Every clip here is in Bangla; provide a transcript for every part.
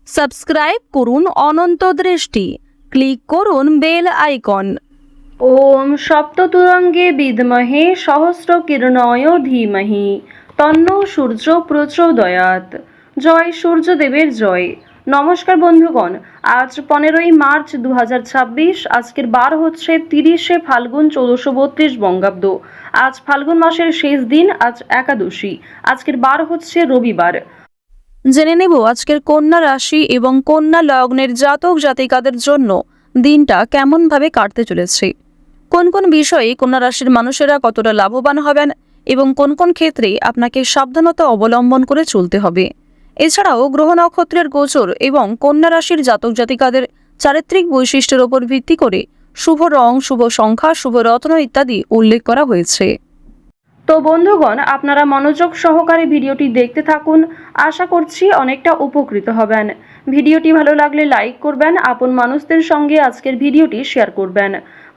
সাবস্ক্রাইব করুন অনন্ত দৃষ্টি, ক্লিক করুন বেল আইকন। ওম সপ্ততুরঙ্গে বিদ্মহে সহস্রকিরণয় ধীমহি তন্নো সূর্য প্রচোদয়াৎ। জয় সূর্যদেবের জয়। নমস্কার বন্ধুগণ, আজ 15ই মার্চ 2026। আজকের বার হচ্ছে 30শে ফাল্গুন 1432 বঙ্গাব্দ। আজ ফাল্গুন মাসের শেষ দিন, আজ একাদশী। আজকের বার হচ্ছে রবিবার। জেনে নেব আজকের কন্যা রাশি এবং কন্যা লগ্নের জাতক জাতিকাদের জন্য দিনটা কেমনভাবে কাটতে চলেছে, কোন কোন বিষয়ে কন্যা রাশির মানুষেরা কতটা লাভবান হবেন এবং কোন কোন ক্ষেত্রে আপনাকে সাবধানতা অবলম্বন করে চলতে হবে। এছাড়াও গ্রহ নক্ষত্রের গোচর এবং কন্যা রাশির জাতক জাতিকাদের চারিত্রিক বৈশিষ্ট্যের উপর ভিত্তি করে শুভ রং, শুভ সংখ্যা, শুভ রত্ন ইত্যাদি উল্লেখ করা হয়েছে। তো বন্ধুগণ, আপনারা মনোযোগ সহকারে ভিডিওটি দেখতে থাকুন। আশা করছি অনেকটা উপকৃত হবেন। ভিডিওটি ভালো লাগলে লাইক করবেন, আপন মানুষদের সঙ্গে আজকের ভিডিওটি শেয়ার করবেন।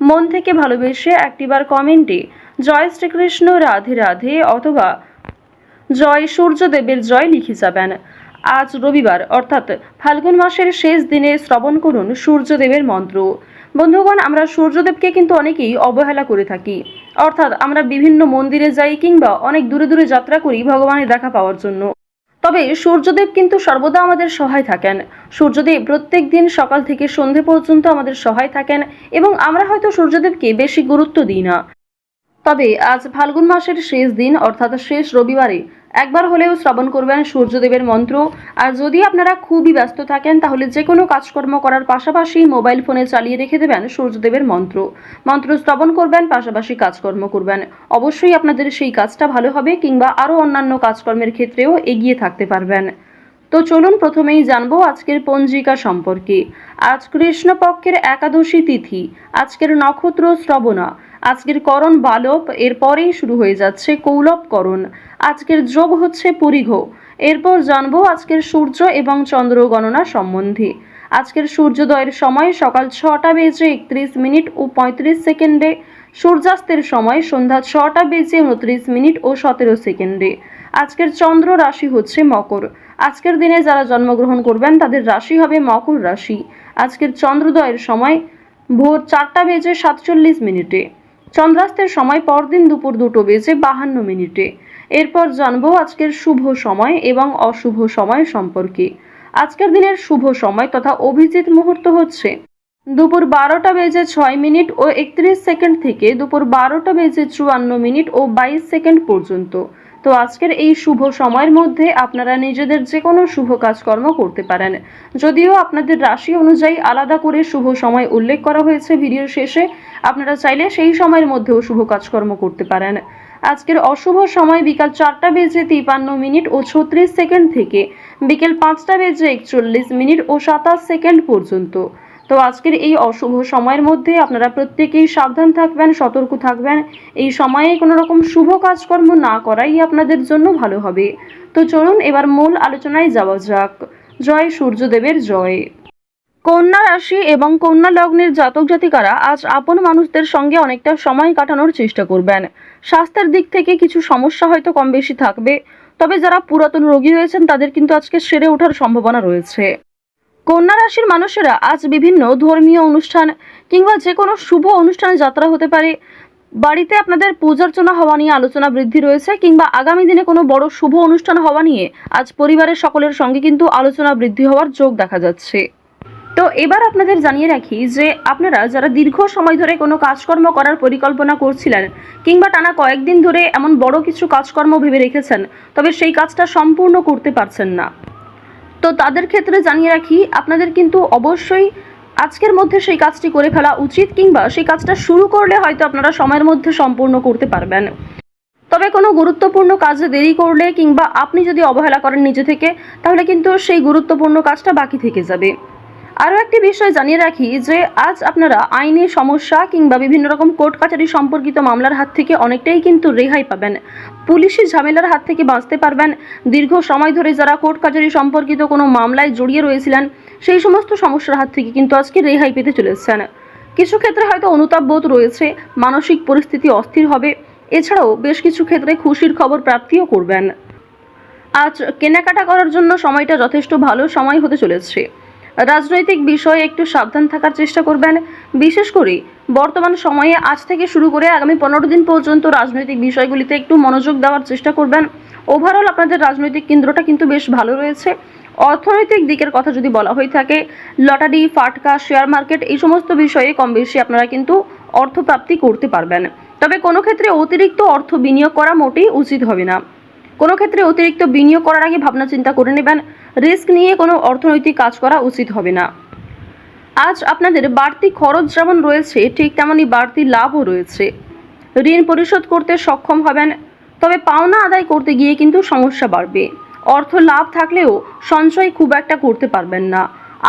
মন থেকে ভালোবেসে একটিবার কমেন্টে জয় শ্রীকৃষ্ণ, রাধে রাধে অথবা জয় সূর্যদেবের জয় লিখে যাবেন। আজ রবিবার অর্থাৎ ফাল্গুন মাসের শেষ দিনে শ্রবণ করুন সূর্যদেবের মন্ত্র। বন্ধুগণ, আমরা সূর্যদেবকে কিন্তু অনেকেই অবহেলা করে থাকি, অর্থাৎ আমরা বিভিন্ন মন্দিরে যাই কিংবা অনেক দূরে দূরে যাত্রা করি ভগবানের দেখা পাওয়ার জন্য। তবে সূর্যদেব কিন্তু সর্বদা আমাদের সহায় থাকেন। সূর্যদেব প্রত্যেক দিন সকাল থেকে সন্ধে পর্যন্ত আমাদের সহায় থাকেন এবং আমরা হয়তো সূর্যদেবকে বেশি গুরুত্ব দিই না। তবে আজ ফাল্গুন মাসের শেষ দিন অর্থাৎ শেষ রবিবারে একবার হলেও শ্রবণ করবেন সূর্যদেবের মন্ত্র। আর যদি আপনারা খুবই ব্যস্ত থাকেন তাহলে যে কোনো কাজকর্ম করার পাশাপাশি মোবাইল ফোনে চালিয়ে রেখে দেবেন সূর্যদেবের মন্ত্র। মন্ত্র শ্রবণ করবেন, পাশাপাশি কাজকর্ম করবেন। অবশ্যই আপনাদের সেই কাজটা ভালো হবে কিংবা আরও অন্যান্য কাজকর্মের ক্ষেত্রেও এগিয়ে থাকতে পারবেন। তো চলুন প্রথমেই জানবো আজকের পঞ্জিকা সম্পর্কে। আজ কৃষ্ণপক্ষের একাদশী তিথি, আজকের নক্ষত্র শ্রবণা, আজকের করণ বালব, এরপরেই শুরু হয়ে যাচ্ছে কৌলব করণ। আজকের যোগ হচ্ছে পরিঘ। এরপর জানবো আজকের সূর্য এবং চন্দ্র গণনা সম্বন্ধে। আজকের সূর্যোদয়ের সময় সকাল 6টা বেজে 31 মিনিট ও 35 সেকেন্ডে, সূর্যাস্তের সময় সন্ধ্যা 6টা বেজে 29 মিনিট ও 17 সেকেন্ডে। আজকের চন্দ্র রাশি হচ্ছে মকর। আজকের দিনে যারা জন্মগ্রহণ করবেন তাদের রাশি হবে মকর রাশি। আজকের চন্দ্রোদয়ের সময় ভোর 4টা বেজে 47 মিনিটে, চন্দ্রাস্তের সময় পরদিন দুপুর 2টো বেজে 52 মিনিটে। এরপর জানবো আজকের শুভ সময় এবং অশুভ সময় সম্পর্কে। আজকের দিনের শুভ সময় তথা অভিজিৎ মুহূর্ত হচ্ছে দুপুর 12টা বেজে 6 মিনিট ও 31 সেকেন্ড থেকে দুপুর 12টা বেজে 54 মিনিট ও 22 সেকেন্ড পর্যন্ত। তো আজকের এই শুভ সময়ের মধ্যে আপনারা নিজেদের যে কোনো শুভ কাজকর্ম করতে পারেন। যদিও আপনাদের রাশি অনুযায়ী আলাদা করে শুভ সময় উল্লেখ করা হয়েছে ভিডিওর শেষে, আপনারা চাইলে সেই সময়ের মধ্যেও শুভ কাজকর্ম করতে পারেন। আজকের অশুভ সময় বিকাল 4টা বেজে 53 মিনিট ও 36 সেকেন্ড থেকে বিকেল 5টা বেজে 41 মিনিট ও 27 সেকেন্ড পর্যন্ত। তো আজকের এই অশুভ সময়ের মধ্যে আপনারা প্রত্যেকেই সাবধান থাকবেন, সতর্ক থাকবেন। এই সময়ে কোনো রকম শুভ কাজকর্ম না করাই আপনাদের জন্য ভালো হবে। তো চলুন এবার মূল আলোচনায় যাওয়া যাক। জয় সূর্যদেবের জয়। কন্যা রাশি এবং কন্যা লগ্নের জাতক জাতিকারা আজ আপন মানুষদের সঙ্গে অনেকটা সময় কাটানোর চেষ্টা করবেন। স্বাস্থ্যের দিক থেকে কিছু সমস্যা হয়তো কম বেশি থাকবে, তবে যারা পুরাতন রোগী রয়েছেন তাদের কিন্তু আজকে সেরে ওঠার সম্ভাবনা রয়েছে। কন্যা রাশির মানুষেরা আজ বিভিন্ন ধর্মীয় অনুষ্ঠান কিংবা যে কোনো শুভ অনুষ্ঠানে যাত্রা হতে পারে। বাড়িতে আপনাদের পূজার্চনা হওয়া নিয়ে আলোচনা বৃদ্ধি রয়েছে কিংবা আগামী দিনে কোনো বড় শুভ অনুষ্ঠান হওয়া নিয়ে আজ পরিবারের সকলের সঙ্গে কিন্তু আলোচনা বৃদ্ধি হওয়ার যোগ দেখা যাচ্ছে। তো এবার আপনাদের জানিয়ে রাখি যে আপনারা যারা দীর্ঘ সময় ধরে কোনো কাজকর্ম করার পরিকল্পনা করছিলেন কিংবা টানা কয়েকদিন ধরে এমন বড় কিছু কাজকর্ম ভেবে রেখেছেন, তবে সেই কাজটা সম্পূর্ণ করতে পারছেন না, তো তাদের ক্ষেত্রে জানিয়ে রাখি আপনাদের কিন্তু অবশ্যই আজকের মধ্যে সেই কাজটি করে ফেলা উচিত কিংবা সেই কাজটা শুরু করলে হয়তো আপনারা সময়ের মধ্যে সম্পূর্ণ করতে পারবেন। তবে কোনো গুরুত্বপূর্ণ কাজে দেরি করলে কিংবা আপনি যদি অবহেলা করেন নিজে থেকে, তাহলে কিন্তু সেই গুরুত্বপূর্ণ কাজটা বাকি থেকে যাবে। আরও একটি বিষয় জানিয়ে রাখি যে আজ আপনারা আইনি সমস্যা কিংবা বিভিন্ন রকম কোর্ট কাছারি সম্পর্কিত মামলার হাত থেকে অনেকটাই কিন্তু রেহাই পাবেন। পুলিশি ঝামেলার হাত থেকে বাঁচতে পারবেন। দীর্ঘ সময় ধরে যারা কোর্ট কাছারি সম্পর্কিত কোনো মামলায় জড়িয়ে রয়েছিলেন সেই সমস্ত সমস্যার হাত থেকে কিন্তু আজকে রেহাই পেতে চলেছেন। কিছু ক্ষেত্রে হয়তো অনুতাপ বোধ রয়েছে, মানসিক পরিস্থিতি অস্থির হবে। এছাড়াও বেশ কিছু ক্ষেত্রে খুশির খবর প্রাপ্তিও করবেন। আজ কেনাকাটা করার জন্য সময়টা যথেষ্ট ভালো সময় হতে চলেছে। রাজনৈতিক বিষয়ে একটু সাবধান থাকার চেষ্টা করবেন। বিশেষ করে বর্তমান সময়ে আজ থেকে শুরু করে আগামী 15 দিন পর্যন্ত রাজনৈতিক বিষয়গুলিতে একটু মনোযোগ দেওয়ার চেষ্টা করবেন। ওভারঅল আপনাদের রাজনৈতিক কেন্দ্রটা কিন্তু বেশ ভালো রয়েছে। অর্থনৈতিক দিকের কথা যদি বলা হয়ে থাকে, লটারি, ফাটকা, শেয়ার মার্কেট এই সমস্ত বিষয়ে কম বেশি আপনারা কিন্তু অর্থপ্রাপ্তি করতে পারবেন। তবে কোনো ক্ষেত্রে অতিরিক্ত অর্থ বিনিয়োগ করা মোটেই উচিত হবে না। কোনো ক্ষেত্রে অতিরিক্ত বিনিয়োগ করার আগে ভাবনা চিন্তা করে নেবেন। রিস্ক নিয়ে কোনো অর্থনৈতিক কাজ করা উচিত হবে না। আজ আপনাদের বাড়তি খরচ যেমন রয়েছে, ঠিক তেমনই বাড়তি লাভও রয়েছে। ঋণ পরিশোধ করতে সক্ষম হবেন, তবে পাওনা আদায় করতে গিয়ে কিন্তু সমস্যা বাড়বে। অর্থ লাভ থাকলেও সঞ্চয় খুব একটা করতে পারবেন না।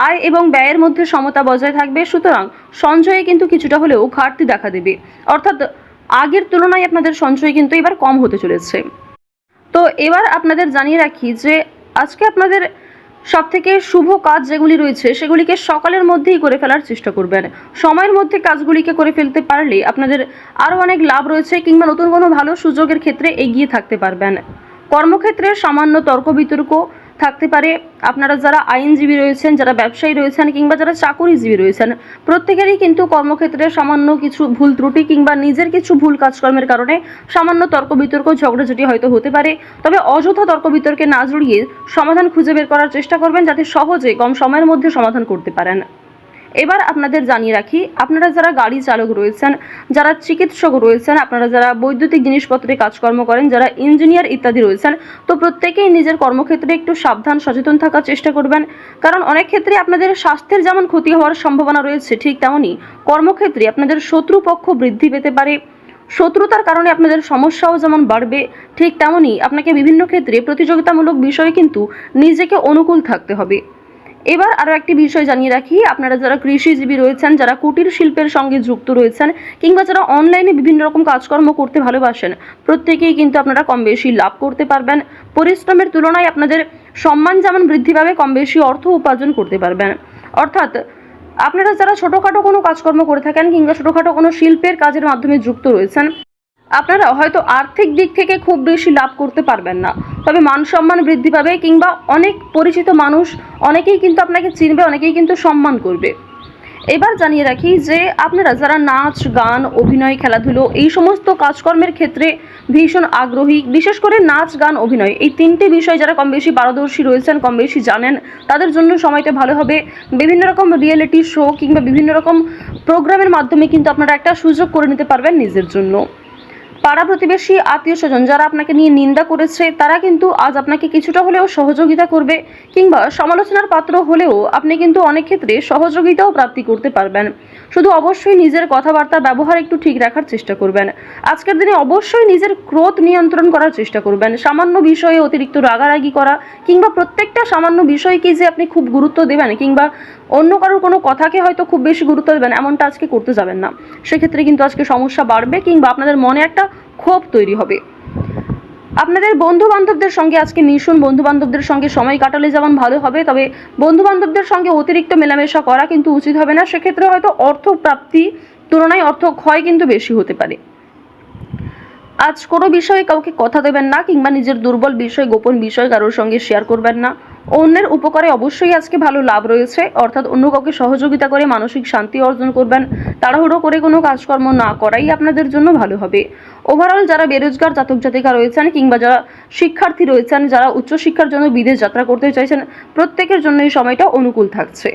আয় এবং ব্যয়ের মধ্যে সমতা বজায় থাকবে, সুতরাং সঞ্চয়ে কিন্তু কিছুটা হলেও ঘাটতি দেখা দেবে। অর্থাৎ আগের তুলনায় আপনাদের সঞ্চয় কিন্তু এবার কম হতে চলেছে। তো এবার আপনাদের জানিয়ে রাখি যে আজকে আপনাদের সবথেকে শুভ কাজ যেগুলি রয়েছে সেগুলিকে সকালের মধ্যেই করে ফেলার চেষ্টা করবেন। সময়ের মধ্যে কাজগুলিকে করে ফেলতে পারলে আপনাদের আরও অনেক লাভ রয়েছে, কিংবা নতুন কোনো ভালো সুযোগের ক্ষেত্রে এগিয়ে থাকতে পারবেন। কর্মক্ষেত্রে সামান্য তর্ক বিতর্ক থাকতে পারে। আপনারা যারা আইনজীবী রয়েছেন, যারা ব্যবসায়ী রয়েছেন, কিংবা যারা চাকুরিজীবী রয়েছেন, প্রত্যেকেরই কিন্তু কর্মক্ষেত্রে সামান্য কিছু ভুল ত্রুটি কিংবা নিজের কিছু ভুল কাজকর্মের কারণে সামান্য তর্ক বিতর্ক, ঝগড়াঝাটি হয়তো হতে পারে। তবে অযথা তর্ক বিতর্কে না জড়িয়ে সমাধান খুঁজে বের করার চেষ্টা করবেন, যাতে সহজে কম সময়ের মধ্যে সমাধান করতে পারেন। এবার আপনাদের জানিয়ে রাখি, আপনারা যারা গাড়ি চালক রয়েছেন, যারা চিকিৎসক রয়েছেন, আপনারা যারা বৈদ্যুতিক জিনিসপত্রে কাজকর্ম করেন, যারা ইঞ্জিনিয়ার ইত্যাদি রয়েছেন, তো প্রত্যেকেই নিজের কর্মক্ষেত্রে একটু সাবধান সচেতন থাকার চেষ্টা করবেন। কারণ অনেক ক্ষেত্রে আপনাদের স্বাস্থ্যের যেমন ক্ষতি হওয়ার সম্ভাবনা রয়েছে, ঠিক তেমনই কর্মক্ষেত্রে আপনাদের শত্রুপক্ষ বৃদ্ধি পেতে পারে। শত্রুতার কারণে আপনাদের সমস্যাও যেমন বাড়বে, ঠিক তেমনই আপনাকে বিভিন্ন ক্ষেত্রে প্রতিযোগিতামূলক বিষয়ে কিন্তু নিজেকে অনুকূল থাকতে হবে। এবার আরও একটি বিষয় জানিয়ে রাখি, আপনারা যারা কৃষিজীবী রয়েছেন, যারা কুটির শিল্পের সঙ্গে যুক্ত রয়েছেন, কিংবা যারা অনলাইনে বিভিন্ন রকম কাজকর্ম করতে ভালোবাসেন, প্রত্যেকেই কিন্তু আপনারা কম বেশি লাভ করতে পারবেন। পরিশ্রমের তুলনায় আপনাদের সম্মান যেমন বৃদ্ধি পাবে, কম বেশি অর্থ উপার্জন করতে পারবেন। অর্থাৎ আপনারা যারা ছোটোখাটো কোনো কাজকর্ম করে থাকেন, কিংবা ছোটোখাটো কোনো শিল্পের কাজের মাধ্যমে যুক্ত রয়েছেন, আপনারা হয়তো আর্থিক দিক থেকে খুব বেশি লাভ করতে পারবেন না, তবে মান সম্মান বৃদ্ধি পাবে, কিংবা অনেক পরিচিত মানুষ অনেকেই কিন্তু আপনাকে চিনবে, অনেকেই কিন্তু সম্মান করবে। এবার জানিয়ে রাখি যে আপনারা যারা নাচ, গান, অভিনয়, খেলাধুলো এই সমস্ত কাজকর্মের ক্ষেত্রে ভীষণ আগ্রহী, বিশেষ করে নাচ, গান, অভিনয় এই তিনটে বিষয় যারা কম বেশি পারদর্শী রয়েছেন, কম বেশি জানেন, তাদের জন্য সময়টা ভালো হবে। বিভিন্ন রকম রিয়েলিটি শো কিংবা বিভিন্ন রকম প্রোগ্রামের মাধ্যমে কিন্তু আপনারা একটা সুযোগ করে নিতে পারবেন নিজের জন্য। পাড়া প্রতিবেশী, আত্মীয় স্বজন যারা আপনাকে নিয়ে নিন্দা করেছে, তারা কিন্তু আজ আপনাকে কিছুটা হলেও সহযোগিতা করবে, কিংবা সমালোচনার পাত্র হলেও আপনি কিন্তু অনেক ক্ষেত্রে সহযোগিতাও প্রাপ্তি করতে পারবেন। শুধু অবশ্যই নিজের কথাবার্তা ব্যবহার একটু ঠিক রাখার চেষ্টা করবেন। আজকের দিনে অবশ্যই নিজের ক্রোধ নিয়ন্ত্রণ করার চেষ্টা করবেন। সামান্য বিষয়ে অতিরিক্ত রাগারাগি করা, কিংবা প্রত্যেকটা সামান্য বিষয়কে যে আপনি খুব গুরুত্ব দেবেন, কিংবা অন্য কারোর কোনো কথাকে হয়তো খুব বেশি গুরুত্ব দেবেন, এমনটা আজকে করতে যাবেন না। সেক্ষেত্রে কিন্তু আজকে সমস্যা বাড়বে, কিংবা আপনাদের মনে একটা ক্ষোভ তৈরি হবে। আপনাদের বন্ধু বান্ধবদের সঙ্গে আজকে মিশুন। বন্ধু বান্ধবদের সঙ্গে সময় কাটালে যেমন ভালো হবে, তবে বন্ধু বান্ধবদের সঙ্গে অতিরিক্ত মেলামেশা করা কিন্তু উচিত হবে না। সেক্ষেত্রে হয়তো অর্থ প্রাপ্তি তুলনায় অর্থ ক্ষয় কিন্তু বেশি হতে পারে। আজ কোনো বিষয়ে কাউকে কথা দেবেন না, কিংবা নিজের দুর্বল বিষয়, গোপন বিষয় কারোর সঙ্গে শেয়ার করবেন না। অন্যের উপকারে অবশ্যই আজকে ভালো লাভ রয়েছে, অর্থাৎ অন্য কাউকে সহযোগিতা করে মানসিক শান্তি অর্জন করবেন। তাড়াহুড়ো করে কোনো কাজকর্ম না করাই আপনাদের জন্য ভালো হবে। ওভারঅল যারা বেরোজগার জাতক জাতিকা রয়েছেন, কিংবা যারা শিক্ষার্থী রয়েছেন, যারা উচ্চশিক্ষার জন্য বিদেশ যাত্রা করতে চাইছেন, প্রত্যেকের জন্য এই সময়টা অনুকূল থাকছে।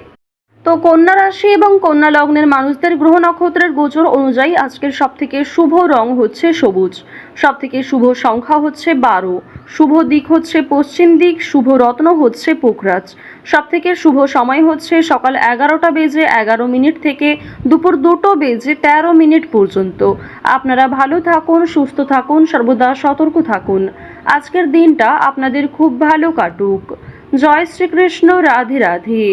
তো কন্যা রাশি এবং কন্যা লগ্নের মানুষদের গ্রহ নক্ষত্রের গোচর অনুযায়ী আজকের সবথেকে শুভ রং হচ্ছে সবুজ, সবথেকে শুভ সংখ্যা হচ্ছে 12, শুভ দিক হচ্ছে পশ্চিম দিক, শুভ রত্ন হচ্ছে পোকরাজ, সবথেকে শুভ সময় হচ্ছে সকাল 11টা বেজে 11 মিনিট থেকে দুপুর 2টো বেজে 13 মিনিট পর্যন্ত। আপনারা ভালো থাকুন, সুস্থ থাকুন, সর্বদা সতর্ক থাকুন। আজকের দিনটা আপনাদের খুব ভালো কাটুক। জয় শ্রীকৃষ্ণ। রাধে রাধে।